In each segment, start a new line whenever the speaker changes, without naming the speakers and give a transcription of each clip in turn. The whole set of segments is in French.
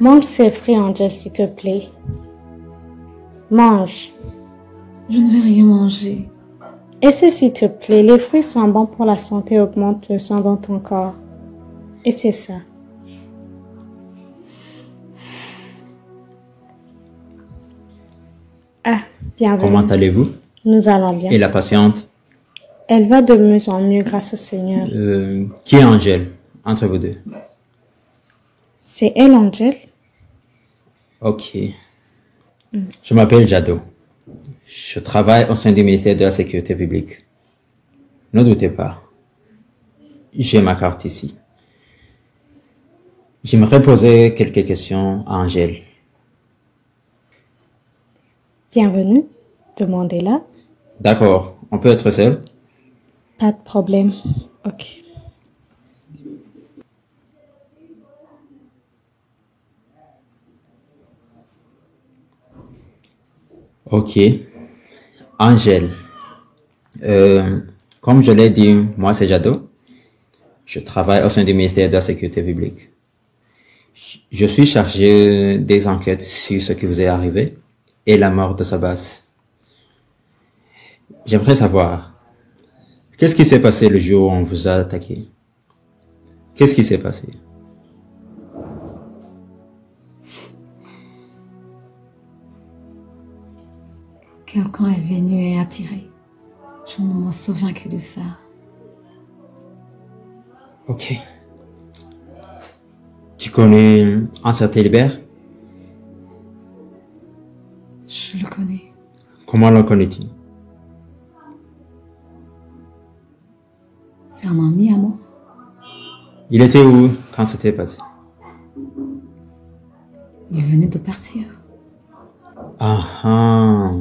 Mange ces fruits, Angel, s'il te plaît. Mange.
Je ne vais rien manger.
Essaie, s'il te plaît. Les fruits sont bons pour la santé et augmentent le sang dans ton corps. Et c'est ça. Ah, bienvenue.
Comment allez-vous?
Nous allons bien.
Et la patiente?
Elle va de mieux en mieux grâce au Seigneur.
Qui est Angel entre vous deux?
C'est elle, Angel?
Ok. Je m'appelle Jado. Je travaille au sein du ministère de la Sécurité publique. Ne doutez pas. J'ai ma carte ici. J'aimerais poser quelques questions à Angel.
Bienvenue. Demandez-la.
D'accord. On peut être seul?
Pas de problème. Ok.
Ok. Angel. Comme je l'ai dit, moi c'est Jado. Je travaille au sein du ministère de la Sécurité publique. Je suis chargé des enquêtes sur ce qui vous est arrivé et la mort de Sabas. J'aimerais savoir, qu'est-ce qui s'est passé le jour où on vous a attaqué? Qu'est-ce qui s'est passé?
Quelqu'un est venu et a tiré. Je ne me souviens que de ça.
Ok. Tu connais un certain Libert?
Je le connais.
Comment le connais-tu?
C'est un ami à moi.
Il était où quand c'était passé?
Il venait de partir.
Ah ah.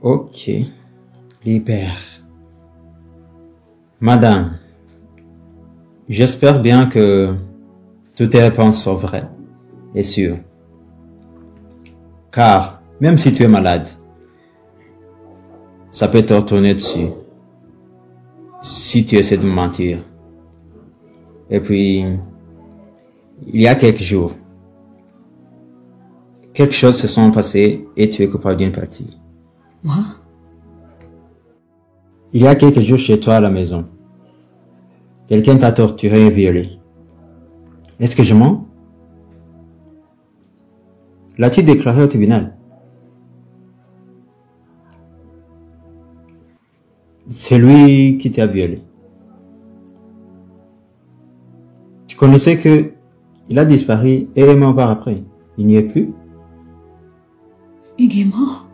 Ok. Libère. Madame, j'espère bien que toutes tes réponses sont vraies et sûres. Car, même si tu es malade, ça peut te retourner dessus si tu essaies de mentir. Et puis, il y a quelques jours, quelque chose se sont passées et tu es coupable d'une partie.
Moi?
Il y a quelques jours chez toi à la maison, quelqu'un t'a torturé et violé. Est-ce que je mens? L'as-tu déclaré au tribunal? C'est lui qui t'a violé. Tu connaissais que il a disparu et est mort par après. Il n'y est plus?
Hugues est mort?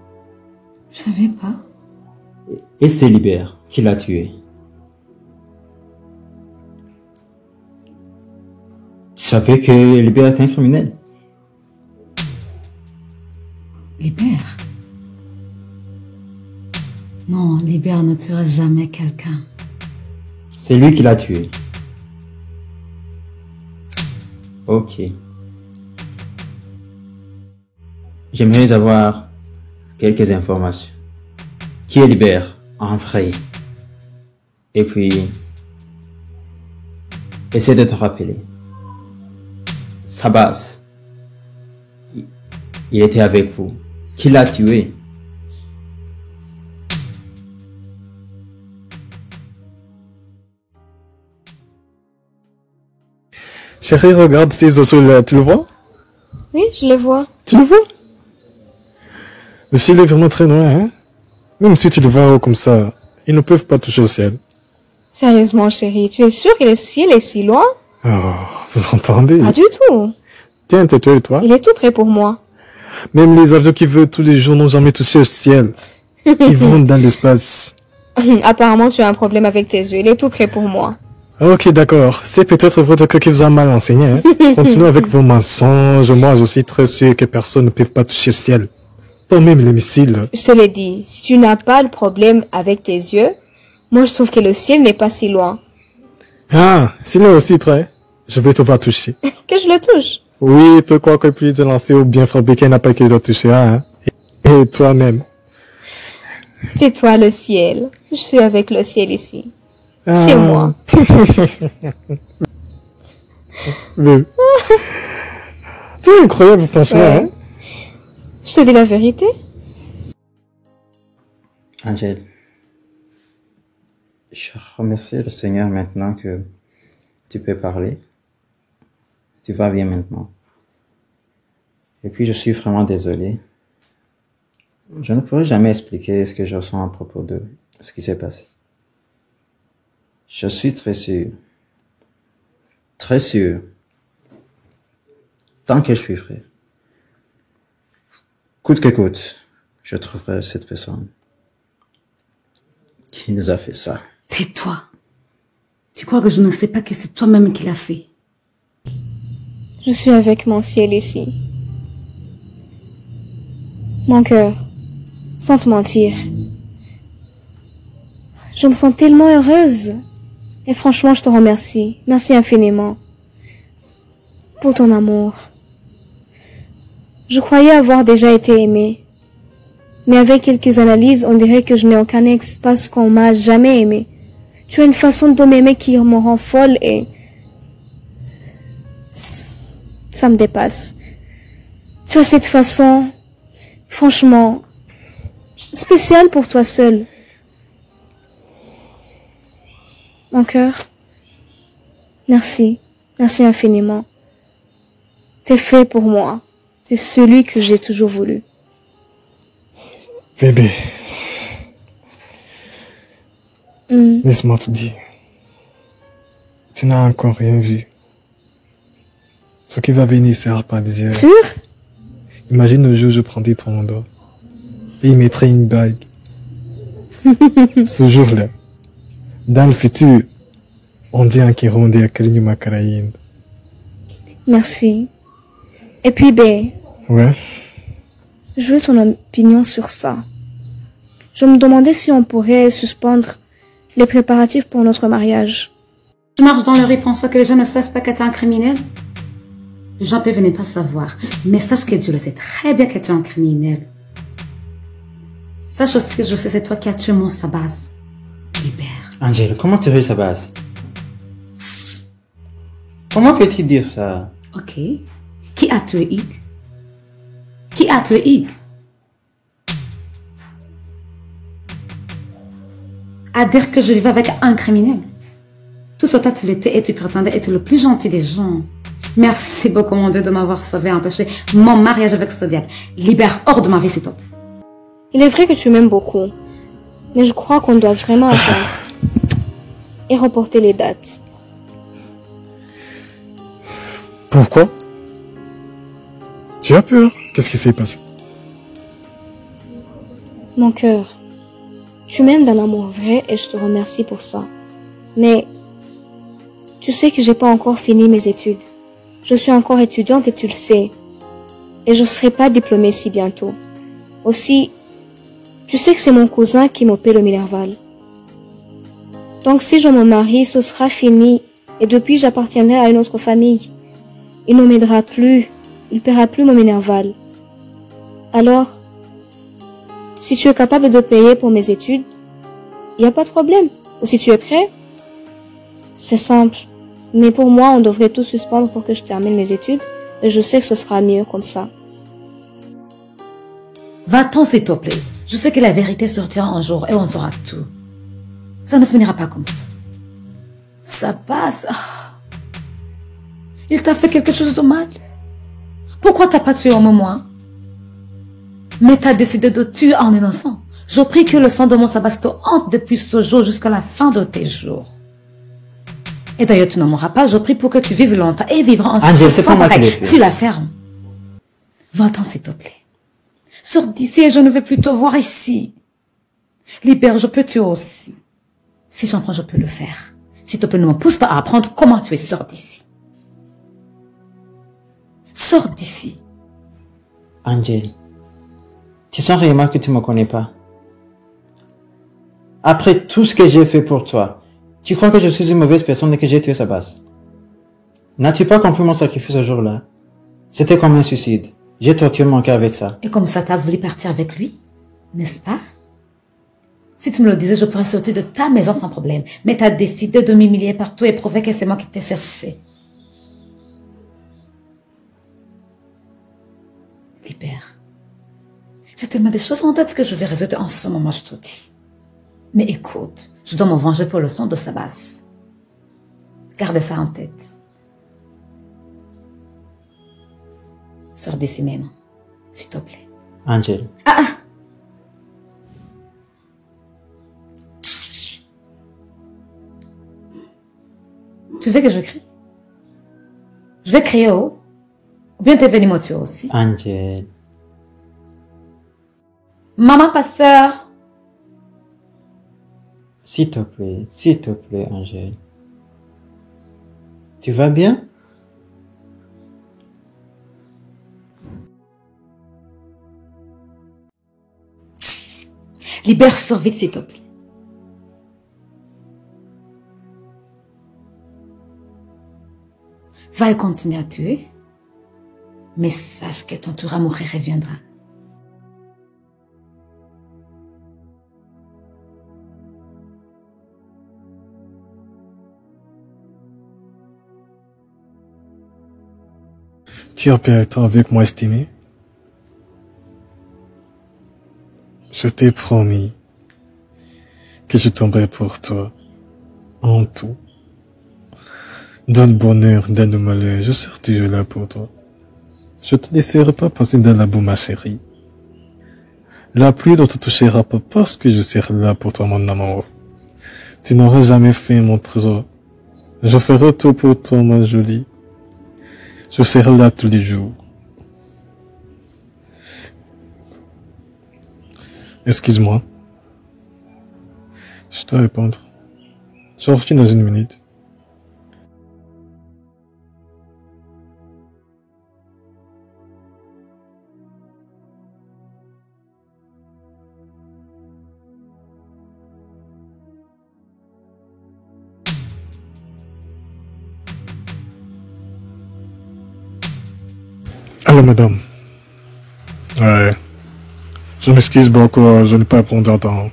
Je savais pas.
Et c'est Libert qui l'a tué. Tu savais que Libert est un criminel?
Libère? Non, Libère ne tuera jamais quelqu'un.
C'est lui qui l'a tué. Ok. J'aimerais avoir quelques informations. Qui est Libère en vrai? Et puis, essaie de te rappeler. Sabas, il était avec vous. Qui l'a tué?
Chérie, regarde ces osseaux-là, tu le vois?
Oui, je les vois.
Tu le vois? Le ciel est vraiment très noir, hein? Même si tu le vois haut comme ça, ils ne peuvent pas toucher au ciel.
Sérieusement, chérie, tu es sûre que le ciel est si loin?
Oh, vous entendez?
Pas du tout.
Tiens, tais-toi et toi.
Il est tout près pour moi.
Même les avions qui volent tous les jours n'ont jamais touché au ciel. Ils vont dans l'espace.
Apparemment, tu as un problème avec tes yeux. Il est tout près pour moi.
Ok, d'accord. C'est peut-être votre cœur qui vous a mal enseigné. Hein? Continuez avec vos mensonges. Moi, je suis très sûr que personne ne peut pas toucher le ciel. Pas même les missiles.
Je te l'ai dit, si tu n'as pas de problème avec tes yeux, moi je trouve que le ciel n'est pas si loin.
Ah, s'il est aussi près, je vais te voir toucher.
Que je le touche.
Oui, tu crois que puis te lancer au bien fabriqué n'a pas que de toucher, hein? Et toi-même.
C'est toi le ciel. Je suis avec le ciel ici.
Ah.
Chez moi.
Mais... C'est incroyable, franchement,
Ouais.
hein?
Je te dis la vérité.
Angèle, je remercie le Seigneur maintenant que tu peux parler. Tu vas bien maintenant. Et puis je suis vraiment désolé. Je ne pourrai jamais expliquer ce que je ressens à propos de ce qui s'est passé. Je suis très sûr, tant que je suis prêt, coûte que coûte, je trouverai cette personne qui nous a fait ça.
Tais-toi. Tu crois que je ne sais pas que c'est toi-même qui l'as fait?
Je suis avec mon ciel ici. Mon cœur, sans te mentir. Je me sens tellement heureuse. Et franchement, je te remercie. Merci infiniment. Pour ton amour. Je croyais avoir déjà été aimée. Mais avec quelques analyses, on dirait que je n'ai aucun ex parce qu'on m'a jamais aimée. Tu as une façon de m'aimer qui me rend folle et... ça me dépasse. Tu as cette façon, franchement, spéciale pour toi seul. Mon cœur, merci, merci infiniment. T'es fait pour moi. T'es celui que j'ai toujours voulu.
Bébé, laisse-moi te dire. Tu n'as encore rien vu. Ce qui va venir sert pas désir.
Sûr?
Imagine le jour où je prendrai ton doigt et il mettrait une bague. Ce jour-là, dans le futur, on dit un kironde à Kalinyuma Karayin.
Merci. Et puis, ben,
Ouais.
je veux ton opinion sur ça. Je me demandais si on pourrait suspendre les préparatifs pour notre mariage.
Tu marches dans la rue pensant que les gens ne savent pas que tu es un criminel? Les gens peuvent ne pas savoir, mais sache que Dieu le sait très bien que tu es un criminel. Sache aussi que je sais c'est toi qui as tué mon Sabas. Libère.
Angèle, comment tu veux sa base? Comment peux-tu dire ça?
Ok. Qui a tué Hugues? Qui a tué Hugues? À dire que je vivais avec un criminel. Tout ce temps tu l'étais et tu prétendais être le plus gentil des gens. Merci beaucoup mon Dieu de m'avoir sauvé et empêché mon mariage avec ce diable. Libère hors de ma vie, c'est tout.
Il est vrai que tu m'aimes beaucoup, mais je crois qu'on doit vraiment attendre et reporter les dates.
Pourquoi? Tu as peur? Qu'est-ce qui s'est passé?
Mon cœur, tu m'aimes d'un amour vrai et je te remercie pour ça. Mais tu sais que j'ai pas encore fini mes études. Je suis encore étudiante et tu le sais. Et je serai pas diplômée si bientôt. Aussi, tu sais que c'est mon cousin qui me paie le Minerval. Donc si je me marie, ce sera fini et depuis j'appartiendrai à une autre famille. Il ne m'aidera plus, il paiera plus mon Minerval. Alors, si tu es capable de payer pour mes études, il n'y a pas de problème. Ou si tu es prêt, c'est simple. Mais pour moi, on devrait tout suspendre pour que je termine mes études et je sais que ce sera mieux comme ça.
Va-t'en s'il te plaît. Je sais que la vérité sortira un jour et on saura tout. Ça ne finira pas comme ça. Ça passe. Il t'a fait quelque chose de mal. Pourquoi t'as pas tué au moment? Mais t'as décidé de tuer un innocent. Je prie que le sang de mon Sabas te hante depuis ce jour jusqu'à la fin de tes jours. Et d'ailleurs, tu ne mourras pas. Je prie pour que tu vives longtemps et vivras ensemble.
Angel, c'est pas moi qui l'ai fait.
Tu la fermes. Va-t'en, s'il te plaît. Sors d'ici et je ne veux plus te voir ici. Libère, je peux tuer aussi. Si j'en prends, je peux le faire. S'il te plaît, ne me pousse pas à apprendre comment tu es. Sors d'ici. Sors d'ici.
Angel, tu sens réellement que tu me connais pas? Après tout ce que j'ai fait pour toi, tu crois que je suis une mauvaise personne et que j'ai tué Sabas? N'as-tu pas compris mon sacrifice ce jour-là? C'était comme un suicide. J'ai torturé mon cœur avec ça.
Et comme ça, t'as voulu partir avec lui, n'est-ce pas? Si tu me le disais, je pourrais sortir de ta maison sans problème. Mais t'as décidé de m'humilier partout et prouver que c'est moi qui t'ai cherché. Libère. J'ai tellement de choses en tête que je vais résoudre en ce moment, je te dis. Mais écoute, je dois me venger pour le sang de Sabas. Garde ça en tête. Sors d'ici maintenant, s'il te plaît.
Angel.
Tu veux que je crie? Je vais crier haut. Ou bien t'es venu me tuer aussi.
Angel.
Maman, pasteur.
S'il te plaît, Angel. Tu vas bien?
Libère, sors vite, s'il te plaît. Va et continue à tuer. Mais sache que ton tour à mourir reviendra.
Tu as perdu temps avec moi, estimé. Je t'ai promis que je tomberai pour toi en tout. Dans le bonheur, dans le malheur, je serai toujours là pour toi. Je te laisserai pas passer dans la boue, ma chérie. La pluie ne te touchera pas parce que je serai là pour toi, mon amour. Tu n'auras jamais fait mon trésor. Je ferai tout pour toi, ma jolie. Je serai là tous les jours. Excuse-moi. Je dois répondre. Je reviens dans une minute. Allô, madame. Ouais. Je m'excuse beaucoup, je n'ai pas répondu en temps.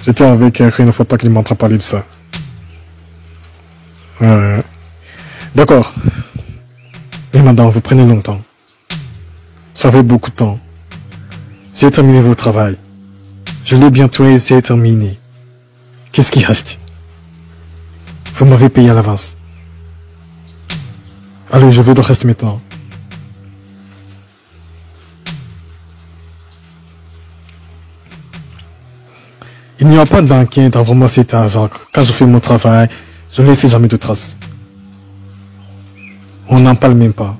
J'étais avec elle, il ne faut pas qu'il m'entre à parler de ça. Ouais. D'accord. Mais madame, vous prenez longtemps. Ça fait beaucoup de temps. J'ai terminé votre travail. Je l'ai bientôt et c'est terminé. Qu'est-ce qui reste? Vous m'avez payé à l'avance. Allez, je veux le reste maintenant. Il n'y a pas d'enquête à vraiment cet argent. Quand je fais mon travail, je ne laisse jamais de traces. On n'en parle même pas.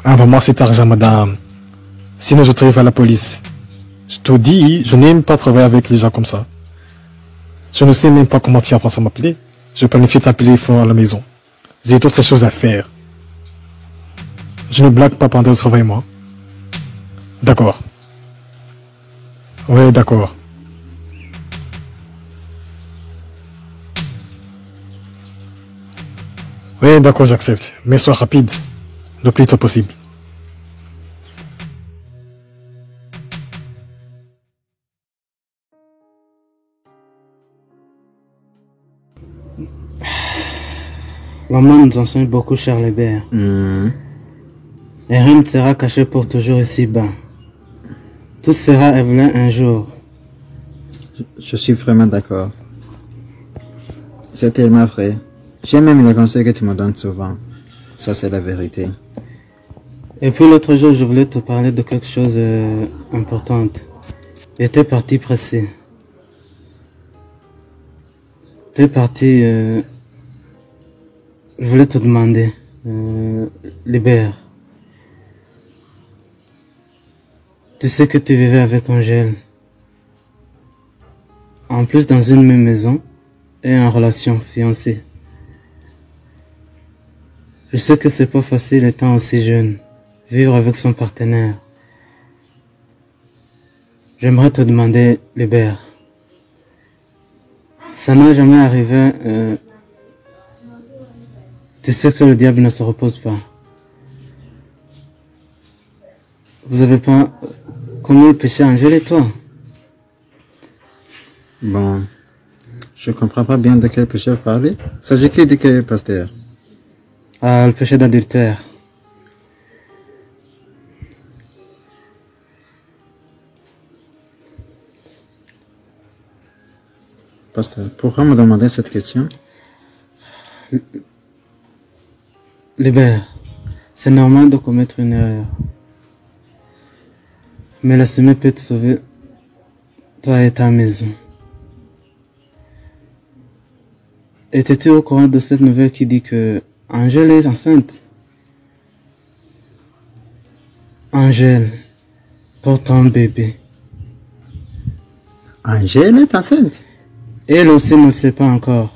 Envoie-moi cet argent, madame. Sinon, je travaille à la police. Je te dis, je n'aime pas travailler avec les gens comme ça. Je ne sais même pas comment tu apprends à m'appeler. Je planifie t'appeler fort à la maison. J'ai d'autres choses à faire. Je ne blague pas pendant le travail, moi. D'accord. Oui, d'accord. Oui, d'accord, j'accepte. Mais sois rapide. Le plus tôt possible.
Maman nous enseigne beaucoup, Charles Hébert. Et rien ne sera caché pour toujours ici-bas. Tout sera Evelyn un jour.
Je suis vraiment d'accord. C'est tellement vrai. J'aime même les conseils que tu me donnes souvent. Ça, c'est la vérité.
Et puis l'autre jour, je voulais te parler de quelque chose d'important. J'étais parti pressé. J'étais parti... je voulais te demander, Libère. Tu sais que tu vivais avec Angèle. En plus dans une même maison et en relation fiancée. Je sais que c'est pas facile étant aussi jeune, vivre avec son partenaire. J'aimerais te demander, Libère. Ça n'a jamais arrivé. Tu sais que le diable ne se repose pas. Vous avez pas commis le péché, Angèle et toi?
Bon, je comprends pas bien de quel péché vous parlez. S'agit-il de quel pasteur?
Ah, le péché d'adultère.
Pasteur, pourquoi me demander cette question?
Libère, c'est normal de commettre une erreur. Mais l'assumer peut te sauver, toi et ta maison. Étais-tu au courant de cette nouvelle qui dit que Angèle est enceinte? Angèle porte un bébé.
Angèle est enceinte?
Elle aussi ne le sait pas encore.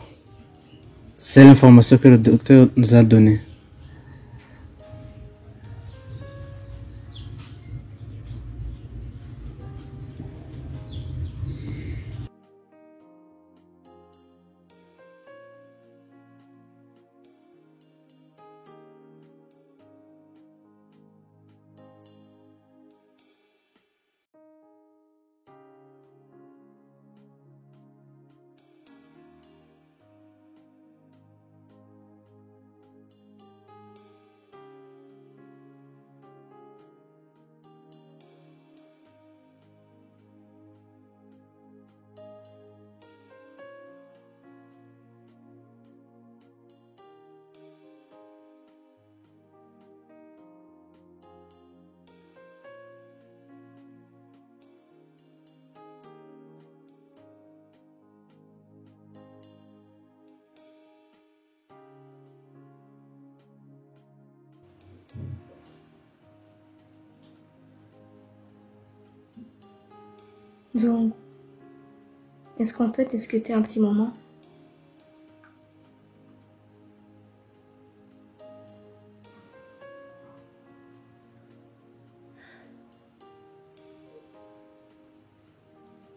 C'est l'information que le docteur nous a donnée.
Donc, est-ce qu'on peut discuter un petit moment?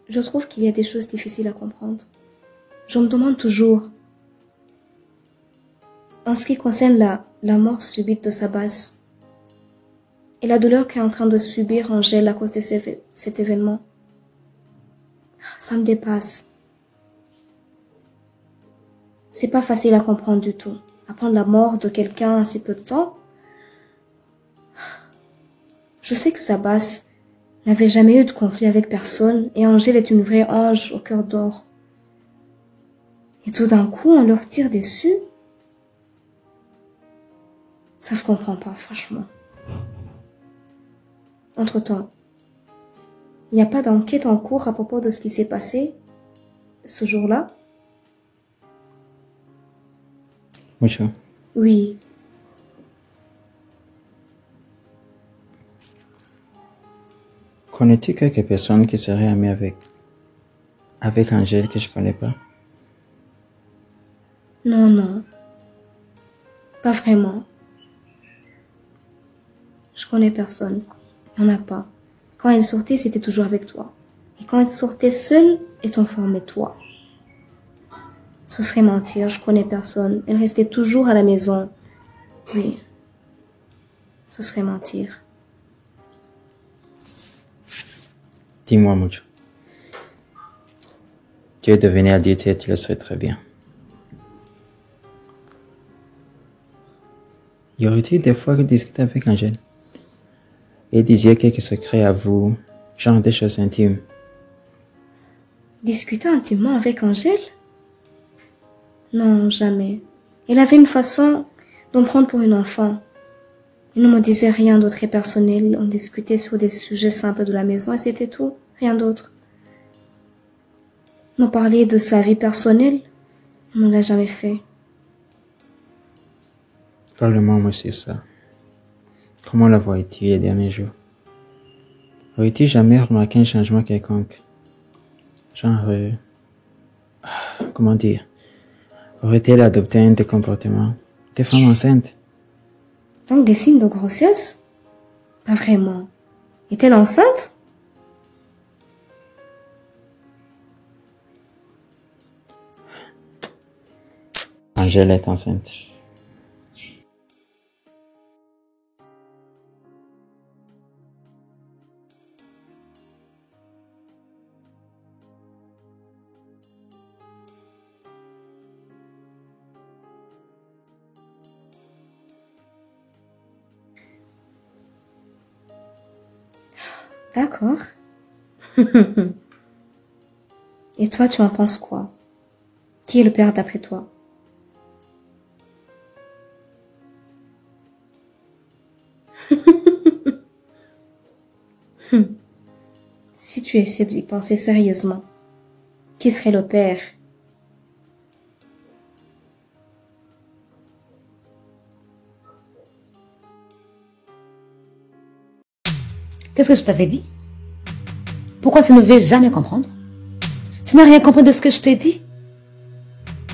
Je trouve qu'il y a des choses difficiles à comprendre. Je me demande toujours, en ce qui concerne la mort subite de Sabas et la douleur qu'est en train de subir Angèle à cause de cet événement, ça me dépasse. C'est pas facile à comprendre du tout. Apprendre la mort de quelqu'un en si peu de temps. Je sais que Sabas n'avait jamais eu de conflit avec personne et Angèle est une vraie ange au cœur d'or. Et tout d'un coup, on leur tire dessus. Ça se comprend pas, franchement. Entre-temps, il n'y a pas d'enquête en cours à propos de ce qui s'est passé ce jour-là?
Mucho.
Oui.
Connais-tu quelques personnes qui seraient amies avec Angèle que je connais pas?
Non, non. Pas vraiment. Je connais personne. Il n'y en a pas. Quand elle sortait, c'était toujours avec toi. Et quand elle sortait seule, elle t'enfermait toi. Ce serait mentir, je connais personne. Elle restait toujours à la maison. Oui. Ce serait mentir.
Dis-moi, Mucho. Tu es devenu adulte, tu le sais très bien. Y aurait-il des fois que tu discutais avec Angèle et disiez quelques secrets à vous, genre des choses intimes?
Discuter intimement avec Angèle? Non, jamais. Elle avait une façon de me prendre pour une enfant. Elle ne me disait rien d'autre et personnel. On discutait sur des sujets simples de la maison et c'était tout. Rien d'autre. Nous parler de sa vie personnelle, on ne l'a jamais fait.
Parle-moi, moi, c'est ça. Comment la vois-tu les derniers jours? Aurais-tu jamais remarqué un changement quelconque? Genre, comment dire? Aurait-elle adopté un de tes comportements? Des femmes enceintes?
Donc des signes de grossesse? Pas vraiment. Est-elle enceinte?
Angèle est enceinte.
D'accord. Et toi, tu en penses quoi? Qui est le père d'après toi? Si tu essaies d'y penser sérieusement, qui serait le père?
Qu'est-ce que je t'avais dit? Pourquoi tu ne veux jamais comprendre? Tu n'as rien compris de ce que je t'ai dit?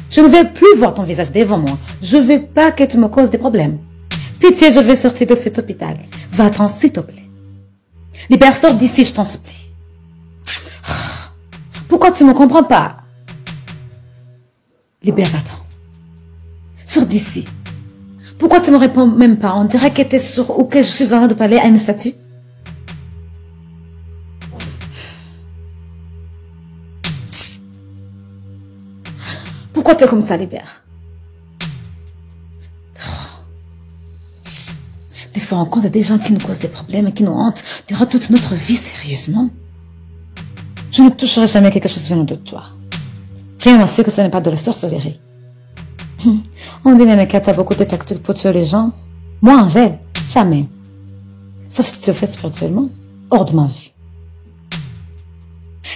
Je ne veux plus voir ton visage devant moi. Je veux pas que tu me causes des problèmes. Pitié, je veux sortir de cet hôpital. Va-t'en, s'il te plaît. Libère, sors d'ici, je t'en supplie. Pourquoi tu ne me comprends pas? Libère, va-t'en. Sors d'ici. Pourquoi tu ne me réponds même pas? On dirait que tu es sourd ou que je suis en train de parler à une statue. Pourquoi tu es comme ça, Libère? Des fois, on compte des gens qui nous causent des problèmes et qui nous hantent durant toute notre vie, sérieusement. Je ne toucherai jamais quelque chose venant de toi. Rien ne sait que ce n'est pas de la sorcellerie. On dit même que tu as beaucoup de tactiques pour tuer les gens. Moi, Angèle, jamais. Sauf si tu le fais spirituellement, hors de ma vue.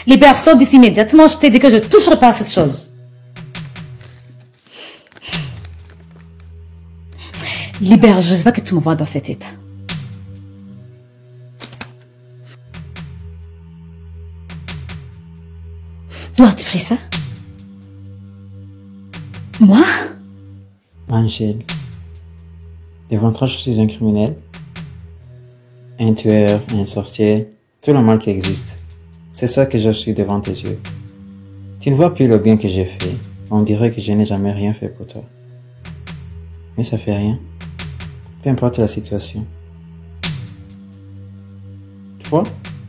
Libère, sors d'ici immédiatement, je t'ai dit que je ne toucherai pas à cette chose. Libère, je veux pas que tu me vois dans cet état. D'où as-tu pris ça? Moi?
Angèle, devant toi, je suis un criminel, un tueur, un sorcier, tout le mal qui existe. C'est ça que je suis devant tes yeux. Tu ne vois plus le bien que j'ai fait. On dirait que je n'ai jamais rien fait pour toi. Mais ça fait rien. Peu importe la situation. Tu vois,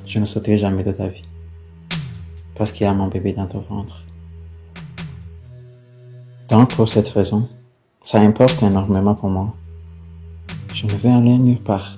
je ne sauterai jamais de ta vie. Parce qu'il y a mon bébé dans ton ventre. Donc, pour cette raison, ça importe énormément pour moi. Je ne vais aller nulle part.